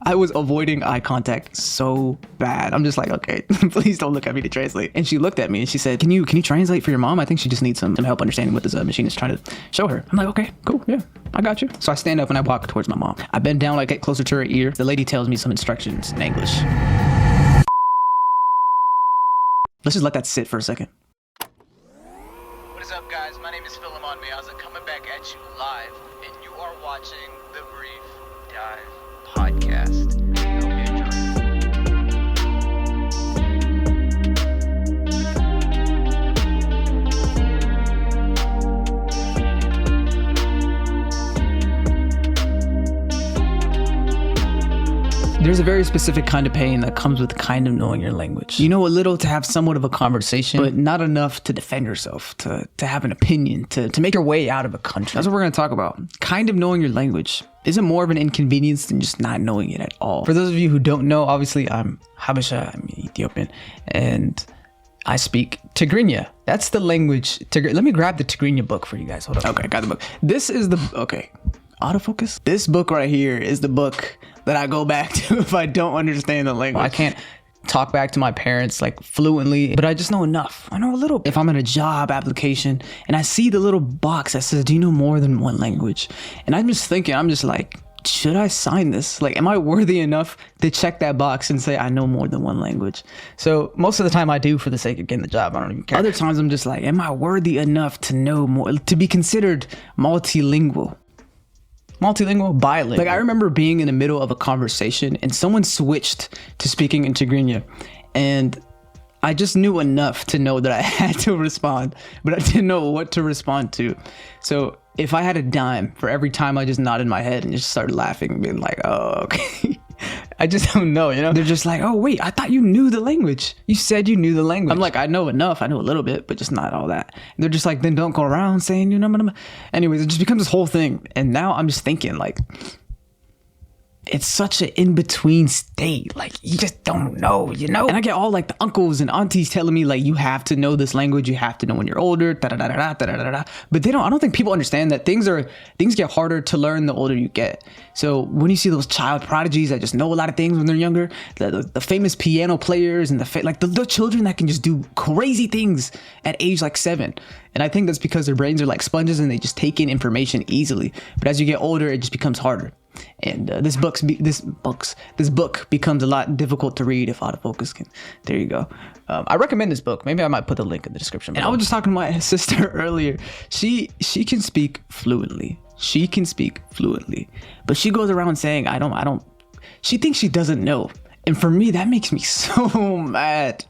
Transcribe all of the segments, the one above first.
I was avoiding eye contact so bad. I'm just like, okay, please don't look at me to translate. And she looked at me and she said, can you translate for your mom? I think she just needs some help understanding what this machine is trying to show her. I'm like, okay, cool, yeah, I got you. So I stand up and I walk towards my mom. I bend down, I get closer to her ear. The lady tells me some instructions in English. Let's just let that sit for a second. What is up, guys? My name is Filimon. Coming back at you live, and you are watching the Brief Dive Podcast. There's a very specific kind of pain that comes with kind of knowing your language. You know a little to have somewhat of a conversation, but not enough to defend yourself, to have an opinion, to make your way out of a country. That's what we're going to talk about. Kind of knowing your language. Is it more of an inconvenience than just not knowing it at all? For those of you who don't know, obviously I'm Habesha, I'm Ethiopian, and I speak Tigrinya. That's the language. Let me grab the Tigrinya book for you guys. Hold on. Okay, I got the book. This is the, okay. Autofocus? This book right here is the book that I go back to if I don't understand the language. I can't talk back to my parents like fluently, but I just know enough. I know a little. If I'm in a job application and I see the little box that says, do you know more than one language? And I'm just thinking, I'm just like, should I sign this? Like, am I worthy enough to check that box and say I know more than one language? So most of the time I do for the sake of getting the job. I don't even care. Other times I'm just like, am I worthy enough to know more, to be considered multilingual? Bilingual. Like, I remember being in the middle of a conversation and someone switched to speaking in Tigrinya, and I just knew enough to know that I had to respond, but I didn't know what to respond to. So if I had a dime for every time I just nodded my head and just started laughing and being like, oh, okay. I just don't know, you know? They're just like, oh, wait, I thought you knew the language. You said you knew the language. I'm like, I know enough. I know a little bit, but just not all that. And they're just like, then don't go around saying, you know. Anyways, it just becomes this whole thing. And now I'm just thinking, like, it's such an in-between state. Like, you just don't know, you know? And I get all like the uncles and aunties telling me like, you have to know this language. You have to know when you're older, da-da-da-da-da, da-da-da-da. But I don't think people understand that things get harder to learn the older you get. So when you see those child prodigies that just know a lot of things when they're younger, the famous piano players and the children that can just do crazy things at age like 7. And I think that's because their brains are like sponges and they just take in information easily. But as you get older, it just becomes harder. And this book becomes a lot difficult to read if autofocus can. There you go. I recommend this book. Maybe I might put the link in the description below. And I was just talking to my sister earlier. She can speak fluently. But she goes around saying, I don't. She thinks she doesn't know. And for me, that makes me so mad.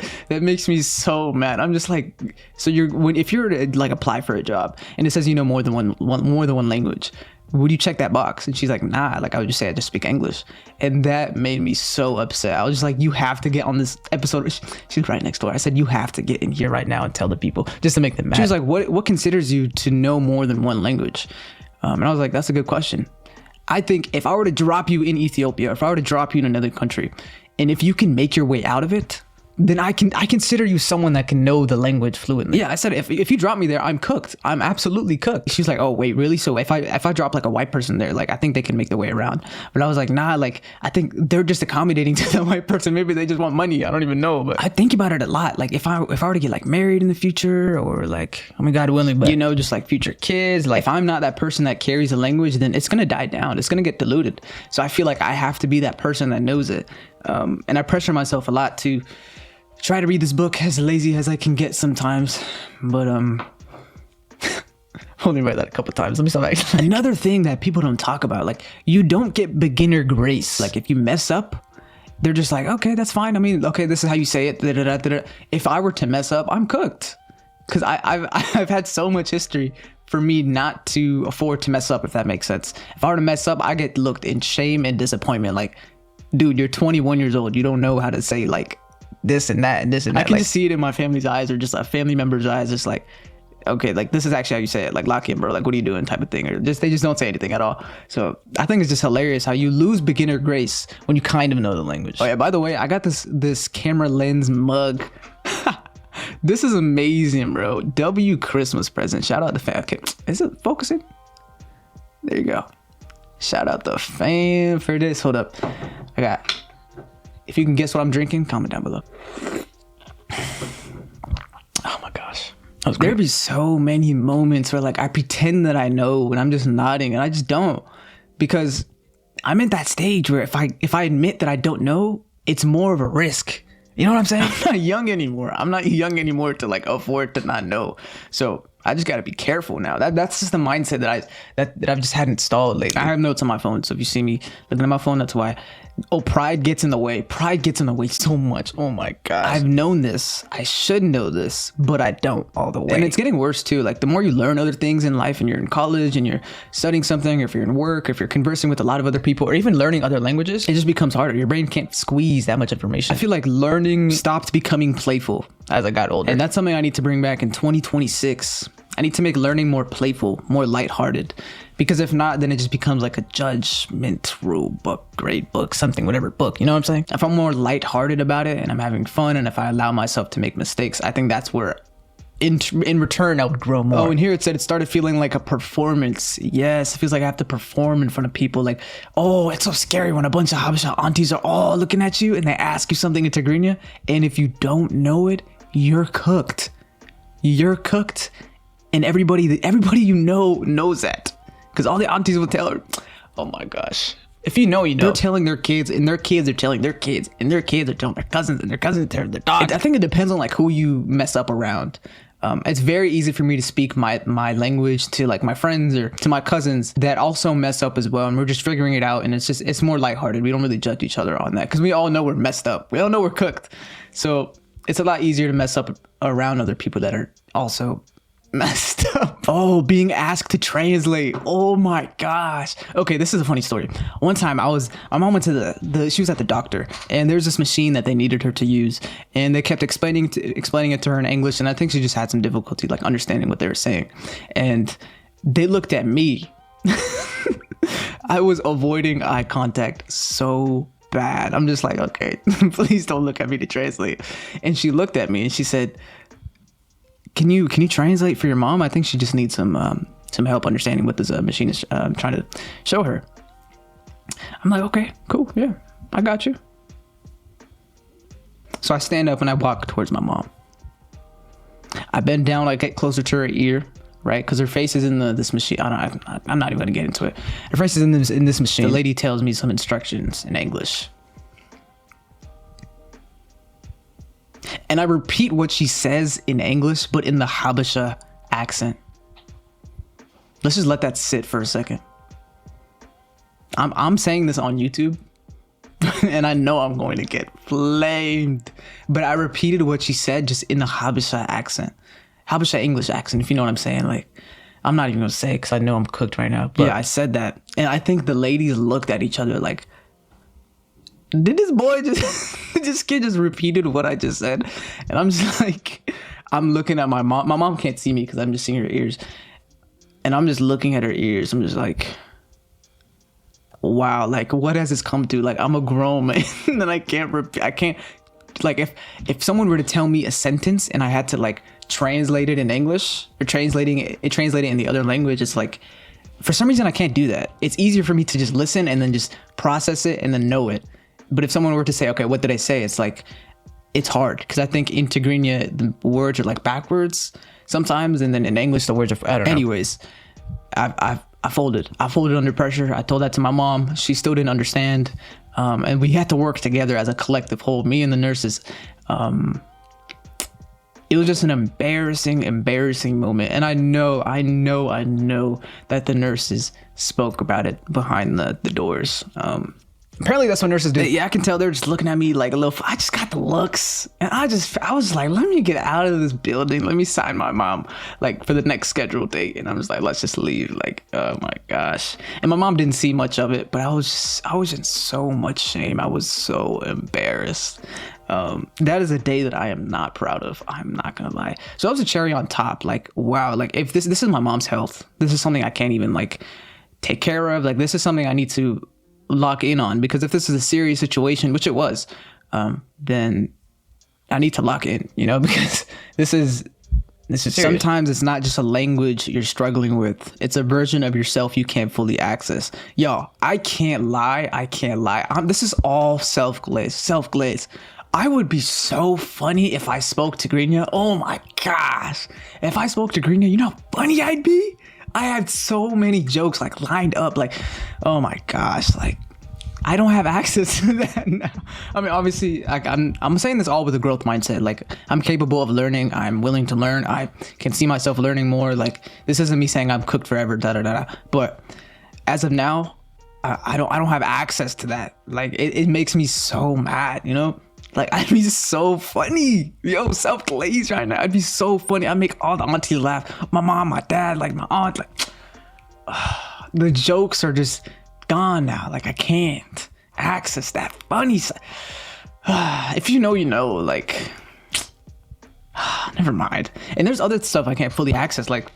I'm just like, so if you're to like apply for a job and it says you know more than one language, would you check that box? And she's like, nah, like I would just say I just speak English. And that made me so upset. I was just like, you have to get on this episode. She's right next door. I said, you have to get in here right now and tell the people just to make them mad. She was like, what considers you to know more than one language? And I was like, that's a good question. I think if I were to drop you in Ethiopia, if I were to drop you in another country, and if you can make your way out of it, then I consider you someone that can know the language fluently. Yeah, I said, if you drop me there, I'm cooked. I'm absolutely cooked. She's like, oh, wait, really? So if I drop like a white person there, like I think they can make their way around. But I was like, nah, like I think they're just accommodating to the white person. Maybe they just want money. I don't even know. But I think about it a lot. Like if I were to get like married in the future, or like, oh my God willing, but you know, just like future kids, like if I'm not that person that carries the language, then it's going to die down. It's going to get diluted. So I feel like I have to be that person that knows it. And I pressure myself a lot to try to read this book as lazy as I can get sometimes, but only read that a couple times. Let me stop acting. Another thing that people don't talk about, like you don't get beginner grace. Like if you mess up, they're just like, okay, that's fine. I mean, okay, this is how you say it. Da, da, da, da, da. If I were to mess up, I'm cooked, because I've had so much history for me not to afford to mess up, if that makes sense. If I were to mess up, I get looked in shame and disappointment. Like, dude, you're 21 years old. You don't know how to say like this and that and this and that. I can just see it in my family's eyes, or just a family member's eyes. It's like, okay, like this is actually how you say it. Like, lock in, bro. Like, what are you doing? Type of thing. Or just they just don't say anything at all. So I think it's just hilarious how you lose beginner grace when you kind of know the language. Oh yeah, by the way, I got this camera lens mug. This is amazing, bro. W Christmas present. Shout out to fam. Okay, is it focusing? There you go. Shout out the fam for this. Hold up. If you can guess what I'm drinking, comment down below. Oh my gosh. There be so many moments where like I pretend that I know and I'm just nodding and I just don't, because I'm at that stage where if I admit that I don't know, it's more of a risk. You know what I'm saying? I'm not young anymore to like afford to not know. So I just got to be careful now. That's just the mindset that I've just had installed lately. I have notes on my phone, so if you see me looking at my phone, that's why. Oh, pride gets in the way. Pride gets in the way so much. Oh my God. I've known this. I should know this, but I don't all the way. And it's getting worse too. Like the more you learn other things in life and you're in college and you're studying something, or if you're in work, or if you're conversing with a lot of other people, or even learning other languages, it just becomes harder. Your brain can't squeeze that much information. I feel like learning stopped becoming playful as I got older. And that's something I need to bring back in 2026. I need to make learning more playful, more lighthearted, because if not, then it just becomes like a judgment rule book, grade book, something, whatever book, you know what I'm saying? If I'm more lighthearted about it and I'm having fun, and if I allow myself to make mistakes, I think that's where in return I would grow more. Oh, and here it said it started feeling like a performance. Yes, it feels like I have to perform in front of people. Like, oh, it's so scary when a bunch of Habesha aunties are all looking at you and they ask you something in Tigrinya, and if you don't know it, you're cooked. You're cooked. And everybody you know knows that, because all the aunties will tell her. Oh my gosh. If you know, you know. They're telling their kids, and their kids are telling their kids, and their kids are telling their cousins, and their cousins are telling their dogs. I think it depends on like who you mess up around. It's very easy for me to speak my language to like my friends or to my cousins that also mess up as well, and we're just figuring it out, and it's more lighthearted. We don't really judge each other on that, because we all know we're messed up. We all know we're cooked. So it's a lot easier to mess up around other people that are also messed up. Oh, being asked to translate. Oh my gosh. Okay, this is a funny story. One time my mom went to she was at the doctor, and there's this machine that they needed her to use, and they kept explaining it to her in English, and I think she just had some difficulty like understanding what they were saying. And they looked at me. I was avoiding eye contact so bad. I'm just like, okay, please don't look at me to translate. And she looked at me and she said, Can you translate for your mom? I think she just needs some help understanding what this machine is trying to show her. I'm like, okay, cool, yeah, I got you. So I stand up and I walk towards my mom. I bend down, I get closer to her ear, right? Because her face is in this machine. I'm not even gonna get into it. Her face is in this machine. The lady tells me some instructions in English. And I repeat what she says in English, but in the Habesha accent. Let's just let that sit for a second. I'm saying this on YouTube, and I know I'm going to get flamed. But I repeated what she said just in the Habesha accent. Habesha English accent, if you know what I'm saying. Like, I'm not even going to say it because I know I'm cooked right now. But yeah, I said that. And I think the ladies looked at each other like, did this boy this kid just repeated what I just said? And I'm just like, I'm looking at my mom. My mom can't see me because I'm just seeing her ears. And I'm just looking at her ears. I'm just like, wow, like what has this come to? Like, I'm a grown man and I can't like if someone were to tell me a sentence and I had to like translate it in English or translate it in the other language, it's like, for some reason I can't do that. It's easier for me to just listen and then just process it and then know it. But if someone were to say, okay, what did I say? It's like, it's hard. Because I think in Tigrinya, the words are like backwards sometimes. And then in English, the words are, I don't know. Anyways, I folded. I folded under pressure. I told that to my mom. She still didn't understand. And we had to work together as a collective whole, me and the nurses. It was just an embarrassing moment. And I know that the nurses spoke about it behind the doors. Apparently that's what nurses do. Yeah, I can tell they're just looking at me like a little, I just got the looks. And I was like, let me get out of this building. Let me sign my mom like for the next scheduled date. And I'm just like, let's just leave. Like, oh my gosh. And my mom didn't see much of it, but I was in so much shame. I was so embarrassed. That is a day that I am not proud of. I'm not gonna lie. So that was a cherry on top. Like, wow, like if this is my mom's health, this is something I can't even like take care of. Like, this is something I need to lock in on, because if this is a serious situation, which it was, then I need to lock in, you know, because this is This is serious. Sometimes it's not just a language you're struggling with. It's a version of yourself you can't fully access. Yo, I can't lie. This is all self-glaze. I would be so funny if I spoke Tigrinya. Oh my gosh. If I spoke Tigrinya, you know how funny I'd be? I had so many jokes like lined up. Like, oh my gosh. Like, I don't have access to that now. I mean, obviously, like I'm saying this all with a growth mindset. Like, I'm capable of learning. I'm willing to learn. I can see myself learning more. Like, this isn't me saying I'm cooked forever. But as of now, I don't have access to that. Like, it makes me so mad. You know, like I'd be so funny. Yo, self-glaze right now. I'd be so funny. I make all the aunties laugh. My mom, my dad, like my aunt. Like, the jokes are just gone now. Like, I can't access that funny side. If you know, you know. Like, never mind. And there's other stuff I can't fully access. Like,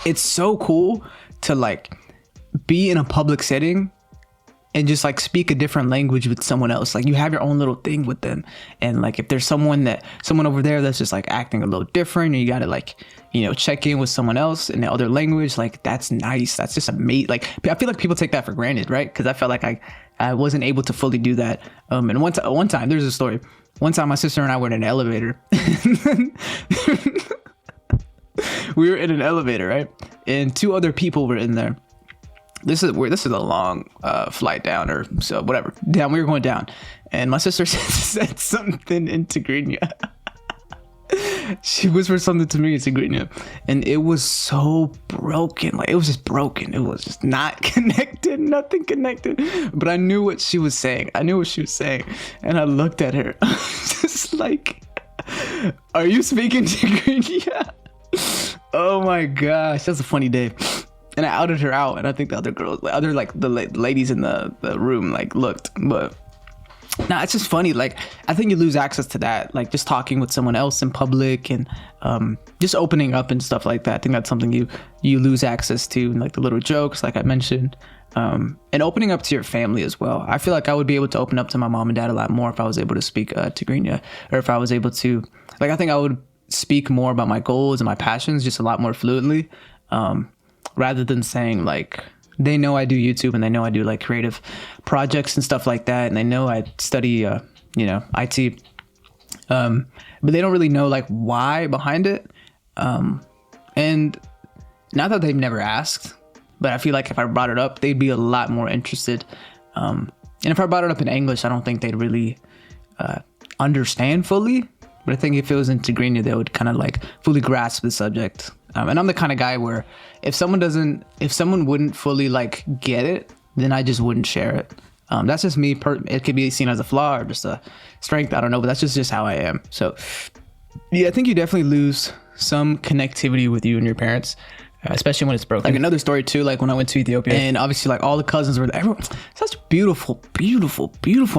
it's so cool to like be in a public setting and just like speak a different language with someone else. Like, you have your own little thing with them, and like if there's someone over there that's just like acting a little different, and you gotta like, you know, check in with someone else in the other language. Like, that's nice. That's just amazing. Like, I feel like people take that for granted, right? Because I felt like I wasn't able to fully do that. And one time there's a story. One time my sister and I were in an elevator. We were in an elevator, right? And two other people were in there. This is a long flight down, or so whatever. Down, we were going down, and my sister said something in Tigrinya. She whispered something to me in Tigrinya, and it was so broken. Like, it was just broken. It was just not connected, nothing connected. But I knew what she was saying. And I looked at her. I was just like, "Are you speaking Tigrinya?" Oh my gosh, that's a funny day. And I outed her out, and I think the other girls, the ladies in the room, like, looked. But nah, it's just funny. Like, I think you lose access to that, like just talking with someone else in public, and just opening up and stuff like that. I think that's something you lose access to, and like the little jokes, like I mentioned, and opening up to your family as well. I feel like I would be able to open up to my mom and dad a lot more if I was able to speak Tigrinya, or if I was able to, like, I think I would speak more about my goals and my passions just a lot more fluently. Rather than saying, like, they know I do YouTube, and they know I do like creative projects and stuff like that, and they know I study IT, but they don't really know like why behind it, and not that they've never asked, but I feel like if I brought it up, they'd be a lot more interested, and if I brought it up in English, I don't think they'd really understand fully. But I think if it was in Tigrinya, they would kind of like fully grasp the subject. And I'm the kind of guy where if someone wouldn't fully like get it, then I just wouldn't share it. That's just me. It could be seen as a flaw or just a strength. I don't know, but that's just how I am. So yeah, I think you definitely lose some connectivity with you and your parents, especially when it's broken. Like, another story too, like when I went to Ethiopia, and obviously like all the cousins were there. Everyone, such beautiful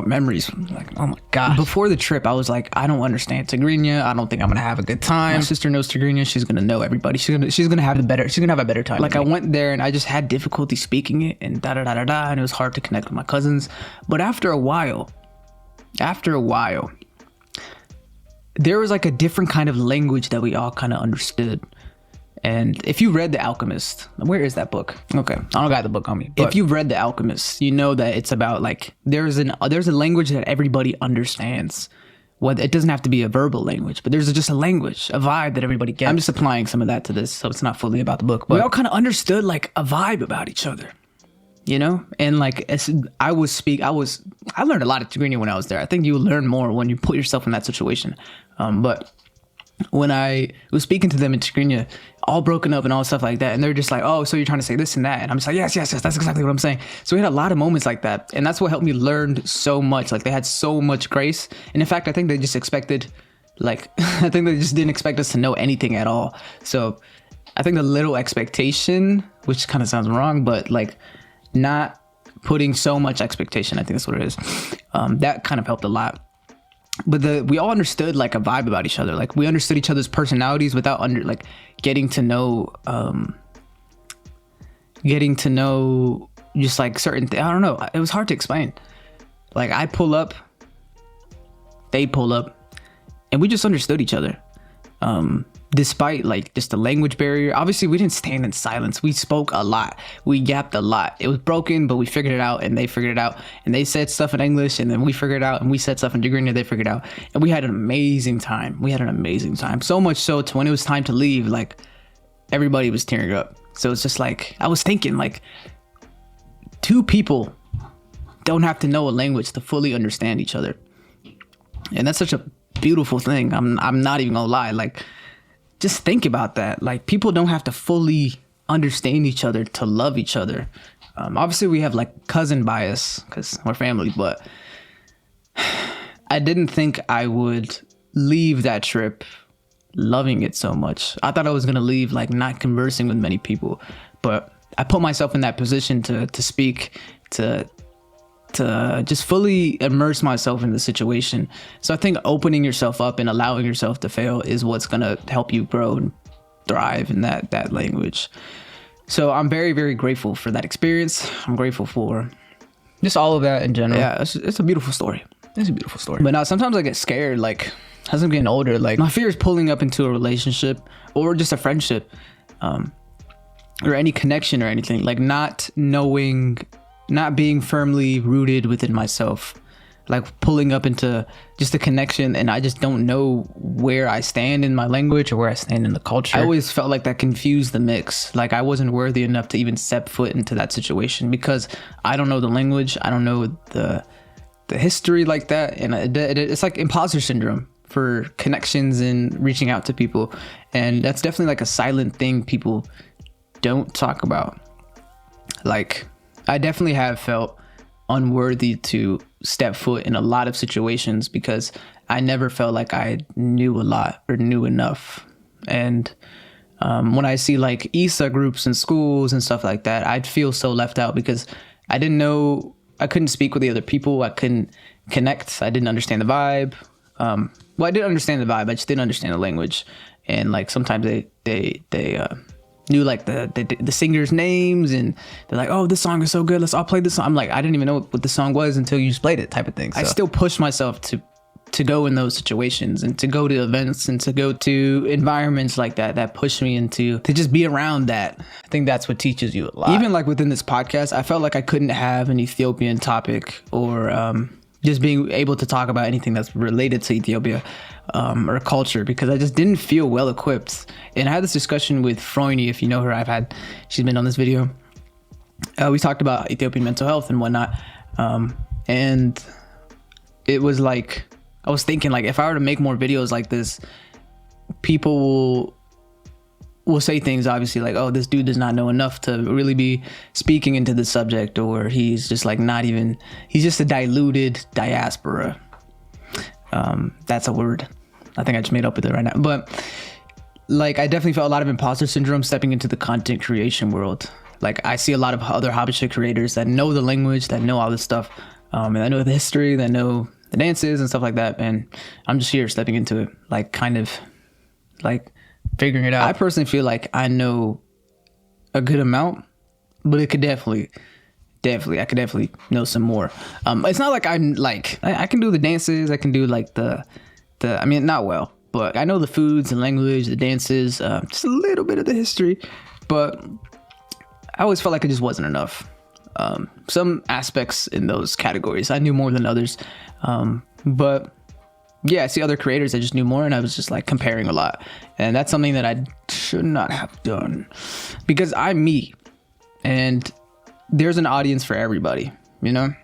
memories. Like, oh my god. Before the trip, I was like, I don't understand Tigrinya. I don't think I'm gonna have a good time. My sister knows Tigrinya. She's gonna know everybody. She's gonna have a better time. Like, I went there and I just had difficulty speaking it, and and it was hard to connect with my cousins. But after a while, there was like a different kind of language that we all kind of understood. And if you read The Alchemist, where is that book? Okay, I don't got the book on me. But if you've read The Alchemist, you know that it's about like there's a language that everybody understands. Well, it doesn't have to be a verbal language, but there's just a language, a vibe that everybody gets. I'm just applying some of that to this, so it's not fully about the book. But we all kind of understood like a vibe about each other, you know. And like I learned a lot of Tigrinya when I was there. I think you learn more when you put yourself in that situation. But when I was speaking to them in Tigrinya, all broken up and all stuff like that, and they're just like, "Oh, so you're trying to say this and that?" And I'm just like, yes, that's exactly what I'm saying. So we had a lot of moments like that, and that's what helped me learn so much. Like, they had so much grace, and in fact, I think they just expected, like, I think they just didn't expect us to know anything at all. So I think the little expectation, which kind of sounds wrong, but like not putting so much expectation, I think that's what it is. That kind of helped a lot. But we all understood like a vibe about each other. Like, we understood each other's personalities without getting to know just like certain things. I don't know. It was hard to explain. Like, I pull up, they pull up, and we just understood each other. despite like just the language barrier. Obviously we didn't stand in silence. We spoke a lot, we yapped a lot. It was broken, but we figured it out, and they figured it out, and they said stuff in English, and then we figured it out, and we said stuff in Tigrinya, they figured it out, and we had an amazing time. So much so to when it was time to leave, like everybody was tearing up. So it's just like, I was thinking, like, two people don't have to know a language to fully understand each other, and that's such a beautiful thing. I'm not even gonna lie, like, just think about that. Like, people don't have to fully understand each other to love each other. Obviously we have like cousin bias because we're family, but I didn't think I would leave that trip loving it so much. I thought I was gonna leave like not conversing with many people, but I put myself in that position to speak, to just fully immerse myself in the situation. So I think opening yourself up and allowing yourself to fail is what's gonna help you grow and thrive in that language. So I'm very, very grateful for that experience. I'm grateful for just all of that in general. Yeah, it's a beautiful story. It's a beautiful story. But now sometimes I get scared, like as I'm getting older, like my fear is pulling up into a relationship or just a friendship, or any connection or anything, like not being firmly rooted within myself, like pulling up into just a connection, and I just don't know where I stand in my language or where I stand in the culture. I always felt like that confused the mix. Like I wasn't worthy enough to even step foot into that situation because I don't know the language, I don't know the history like that, and it's like imposter syndrome for connections and reaching out to people, and that's definitely like a silent thing people don't talk about. Like, I definitely have felt unworthy to step foot in a lot of situations because I never felt like I knew a lot or knew enough. And when I see like ISA groups in schools and stuff like that, I'd feel so left out because I didn't know, I couldn't speak with the other people. I couldn't connect. I didn't understand the vibe. Well, I did understand the vibe. I just didn't understand the language. And like sometimes they knew like the singers' names, and they're like, oh, this song is so good, let's all play this song. I'm like, I didn't even know what the song was until you just played it, type of thing. So I still push myself to go in those situations and to go to events and to go to environments like that push me into to just be around that. I think that's what teaches you a lot. Even like within this podcast, I felt like I couldn't have an Ethiopian topic or just being able to talk about anything that's related to Ethiopia or culture, because I just didn't feel well equipped. And I had this discussion with Froini, if you know her. She's been on this video. We talked about Ethiopian mental health and whatnot, and it was like, I was thinking, like, if I were to make more videos like this, people will say things obviously like, oh, this dude does not know enough to really be speaking into the subject, or he's just like he's just a diluted diaspora. That's a word. I think I just made up with it right now. But like, I definitely felt a lot of imposter syndrome stepping into the content creation world. Like, I see a lot of other Habesha creators that know the language, that know all this stuff, and I know the history, that know the dances and stuff like that. And I'm just here stepping into it, like kind of like figuring it out. I personally feel like I know a good amount, but it could definitely I could definitely know some more. It's not like I'm like, I can do the dances, I can do like I mean, not well, but I know the foods and language, the dances, just a little bit of the history, but I always felt like it just wasn't enough. Some aspects in those categories I knew more than others, but yeah, I see other creators that just knew more, and I was just like comparing a lot, and that's something that I should not have done, because I'm me, and there's an audience for everybody, you know?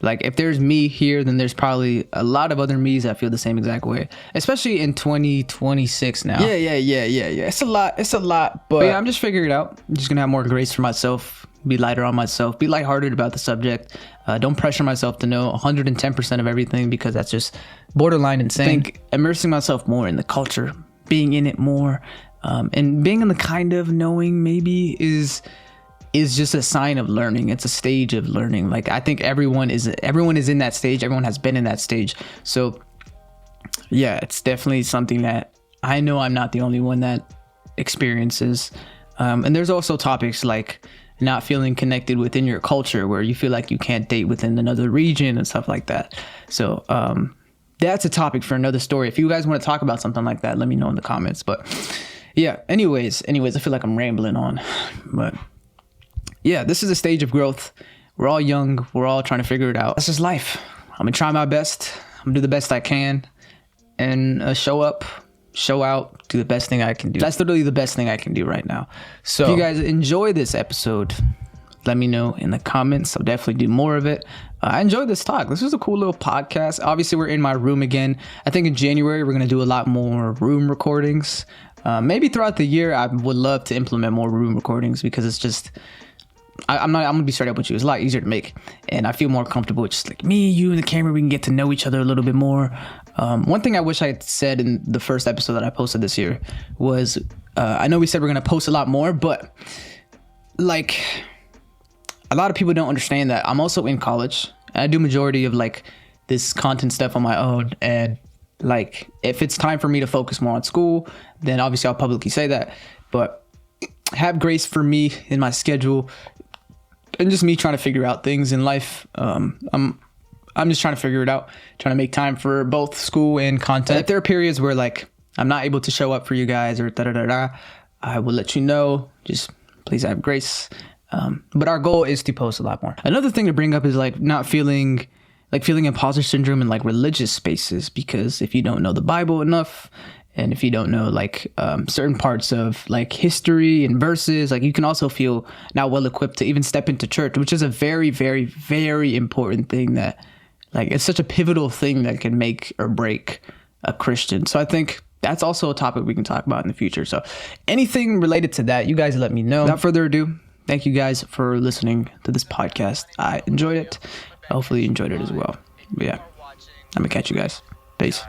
Like, if there's me here, then there's probably a lot of other me's that feel the same exact way, especially in 2026 now. Yeah. It's a lot, but yeah, I'm just figuring it out. I'm just gonna have more grace for myself, be lighter on myself, be lighthearted about the subject. Don't pressure myself to know 110% of everything, because that's just borderline insane. I think immersing myself more in the culture, being in it more, and being in the kind of knowing maybe is just a sign of learning. It's a stage of learning. Like, I think everyone is in that stage. Everyone has been in that stage. So yeah, it's definitely something that I know I'm not the only one that experiences. And there's also topics like not feeling connected within your culture, where you feel like you can't date within another region and stuff like that. So definitely that's a topic for another story. If you guys want to talk about something like that, let me know in the comments. But yeah, anyways, I feel like I'm rambling on. But yeah, this is a stage of growth. We're all young. We're all trying to figure it out. That's just life. I'm going to try my best. I'm going to do the best I can. And show up, show out, do the best thing I can do. That's literally the best thing I can do right now. So if you guys enjoy this episode, let me know in the comments. I'll definitely do more of it. I enjoyed this talk. This was a cool little podcast. Obviously, we're in my room again. I think in January, we're going to do a lot more room recordings. Maybe throughout the year, I would love to implement more room recordings because it's just, I'm going to be straight up with you. It's a lot easier to make. And I feel more comfortable with just like me, you, and the camera. We can get to know each other a little bit more. One thing I wish I had said in the first episode that I posted this year was, I know we said we're going to post a lot more, but like a lot of people don't understand that I'm also in college. And I do majority of like this content stuff on my own. And like, if it's time for me to focus more on school, then obviously I'll publicly say that. But have grace for me in my schedule and just me trying to figure out things in life. I'm just trying to figure it out, trying to make time for both school and content. If there are periods where like I'm not able to show up for you guys or I will let you know. Just please have grace. But our goal is to post a lot more. Another thing to bring up is like not feeling imposter syndrome in like religious spaces, because if you don't know the Bible enough, and if you don't know like certain parts of like history and verses, like you can also feel not well equipped to even step into church, which is a very, very, very important thing that like it's such a pivotal thing that can make or break a Christian. So I think that's also a topic we can talk about in the future. So anything related to that, you guys let me know. Without further ado, thank you guys for listening to this podcast. I enjoyed it. Hopefully you enjoyed it as well. But yeah, I'm gonna catch you guys. Peace.